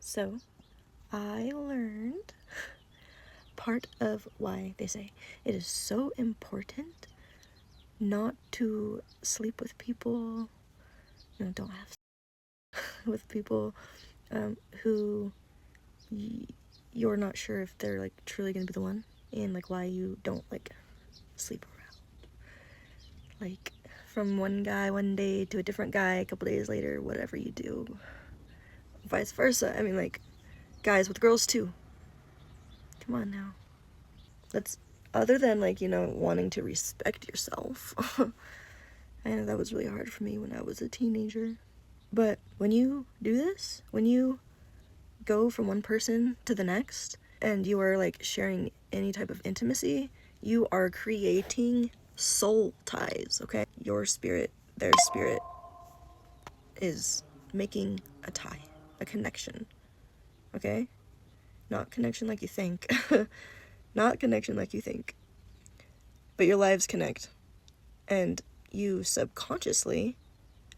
So, I learned part of why they say it is so important not to sleep with people, don't have with people who you're not sure if they're like truly gonna be the one, and like why you don't like sleep around. Like from one guy one day to a different guy a couple days later, whatever you do. Vice versa. I mean, like, guys with girls too. Come on now. That's other than like, wanting to respect yourself. I know that was really hard for me when I was a teenager. But when you do this, when you go from one person to the next, and you are like sharing any type of intimacy, you are creating soul ties, okay? Your spirit, their spirit is making a tie, a connection, okay? Not connection like you think. Not connection like you think. But your lives connect. And you subconsciously,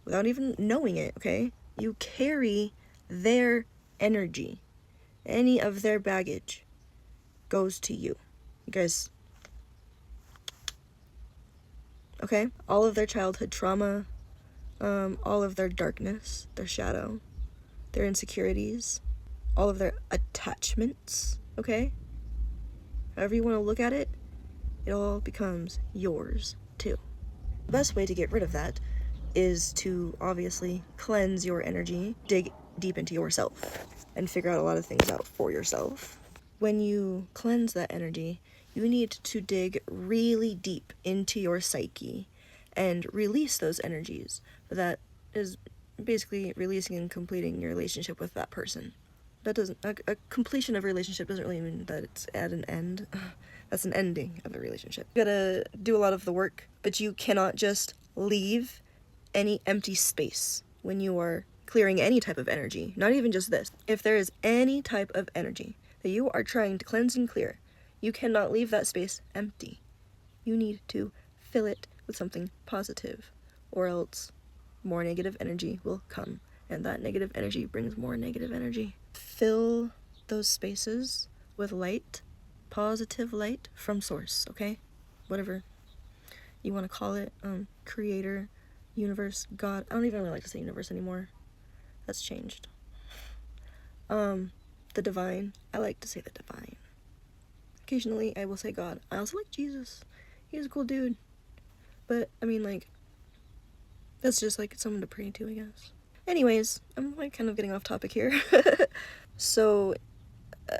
without even knowing it, okay? You carry their energy. Any of their baggage goes to you. You guys, okay? All of their childhood trauma, all of their darkness, their shadow, their insecurities, all of their attachments, okay? However you want to look at it, it all becomes yours too. The best way to get rid of that is to obviously cleanse your energy, dig deep into yourself, and figure out a lot of things out for yourself. When you cleanse that energy, you need to dig really deep into your psyche and release those energies. That is basically releasing and completing your relationship with that person. That doesn't, a completion of a relationship doesn't really mean that it's at an end. That's an ending of a relationship. You gotta do a lot of the work, but you cannot just leave any empty space when you are clearing any type of energy, not even just this. If there is any type of energy that you are trying to cleanse and clear, you cannot leave that space empty. You need to fill it with something positive, or else more negative energy will come, and that negative energy brings more negative energy. Fill those spaces with light, positive light from source, okay? Whatever you want to call it, creator, universe, God. I don't even really like to say universe anymore. That's changed. The divine. I like to say the divine. Occasionally, I will say God. I also like Jesus. He's a cool dude. But, I mean, like, that's just, like, someone to pray to, I guess. Anyways, I'm, like, kind of getting off topic here. So,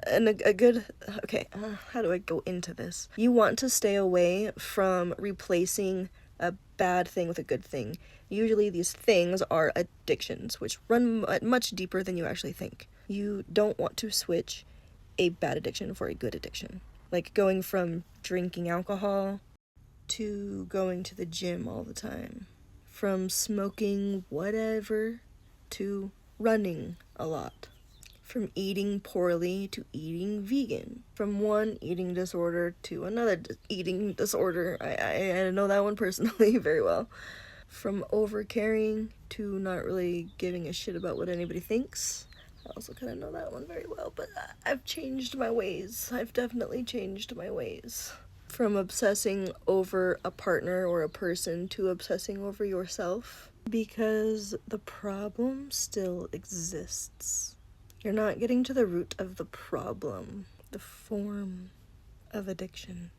and a good, okay, how do I go into this? You want to stay away from replacing a bad thing with a good thing. Usually these things are addictions, which run much deeper than you actually think. You don't want to switch a bad addiction for a good addiction. Like going from drinking alcohol to going to the gym all the time. From smoking whatever to running a lot. From eating poorly to eating vegan. From one eating disorder to another eating disorder. I know that one personally very well. From over-caring to not really giving a shit about what anybody thinks. I also kind of know that one very well, but I've changed my ways. I've definitely changed my ways. From obsessing over a partner or a person to obsessing over yourself. Because the problem still exists. You're not getting to the root of the problem, the form of addiction.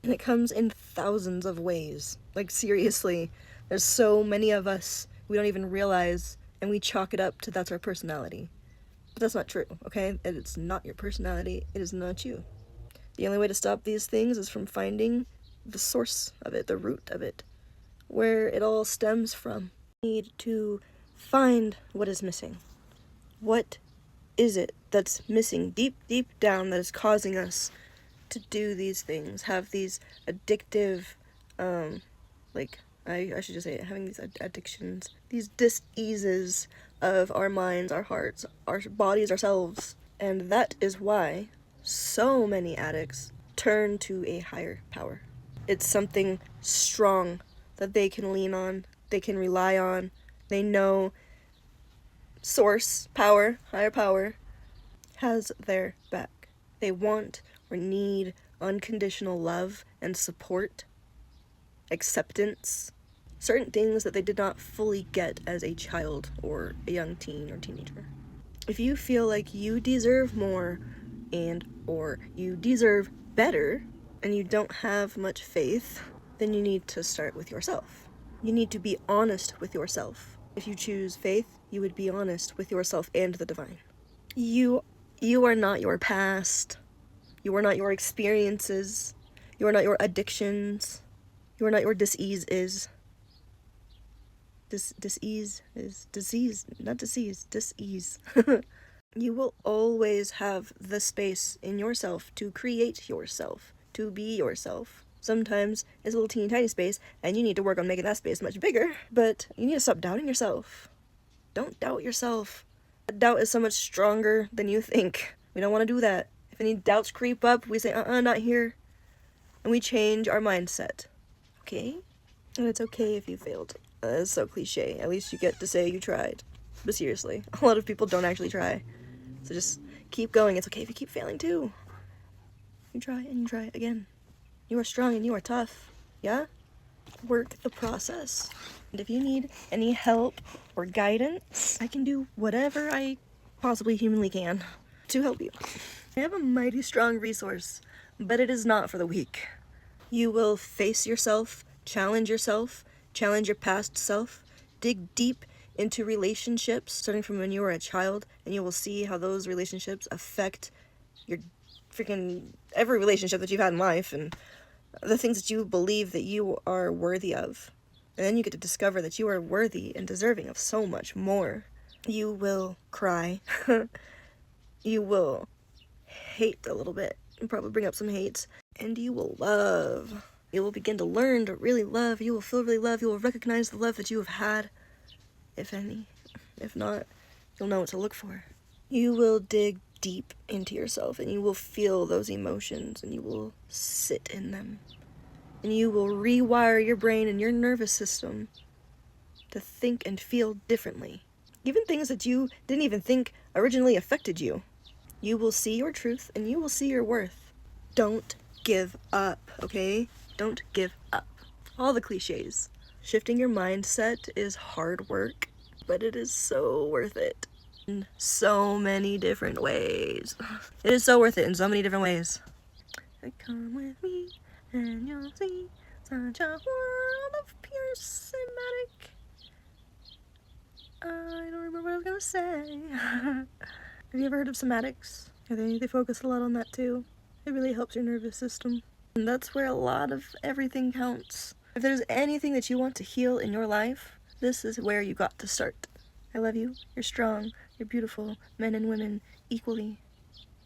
And it comes in thousands of ways. Like, seriously, there's so many of us we don't even realize, and we chalk it up to that's our personality. But that's not true, okay? It's not your personality. It is not you. The only way to stop these things is from finding the source of it, the root of it, where it all stems from. You need to find what is missing. What is it that's missing deep, deep down that is causing us to do these things, have these addictive, I should just say it, having these addictions, these dis-eases of our minds, our hearts, our bodies, ourselves. And that is why so many addicts turn to a higher power. It's something strong that they can lean on, they can rely on, they know source, power, higher power, has their back. They want or need unconditional love and support, acceptance, certain things that they did not fully get as a child or a young teen or teenager. If you feel like you deserve more and or you deserve better and you don't have much faith, then you need to start with yourself. You need to be honest with yourself. If you choose faith, you would be honest with yourself and the divine. You are not your past. You are not your experiences. You are not your addictions. You are not your disease. Disease is disease, not disease, disease. You will always have the space in yourself to create yourself, to be yourself. Sometimes it's a little teeny tiny space, and you need to work on making that space much bigger, but you need to stop doubting yourself. Don't doubt yourself. Doubt is so much stronger than you think. We don't want to do that. If any doubts creep up, we say, not here. And we change our mindset. Okay? And it's okay if you failed. It's so cliche. At least you get to say you tried. But seriously, a lot of people don't actually try. So just keep going. It's okay if you keep failing too. You try and you try again. You are strong and you are tough. Yeah? Work the process. And if you need any help or guidance, I can do whatever I possibly humanly can to help you. I have a mighty strong resource, but it is not for the weak. You will face yourself, challenge your past self, dig deep into relationships starting from when you were a child, and you will see how those relationships affect your freaking every relationship that you've had in life and the things that you believe that you are worthy of. And then you get to discover that you are worthy and deserving of so much more. You will cry. You will hate a little bit and probably bring up some hate. And you will love. You will begin to learn to really love. You will feel really loved. You will recognize the love that you have had, if any. If not, you'll know what to look for. You will dig deep into yourself and you will feel those emotions and you will sit in them. And you will rewire your brain and your nervous system to think and feel differently. Even things that you didn't even think originally affected you. You will see your truth and you will see your worth. Don't give up, okay? Don't give up. All the cliches. Shifting your mindset is hard work, but it is so worth it. In so many different ways. It is so worth it in so many different ways. Come with me and you'll see such a world of pure cinematic. I don't remember what I was gonna say. Have you ever heard of somatics? I think they focus a lot on that too. It really helps your nervous system. And that's where a lot of everything counts. If there's anything that you want to heal in your life, this is where you got to start. I love you. You're strong. You're beautiful. Men and women equally.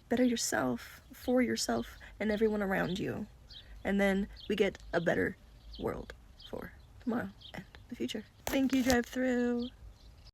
Better yourself, for yourself, and everyone around you. And then we get a better world for tomorrow and the future. Thank you, Drive Through.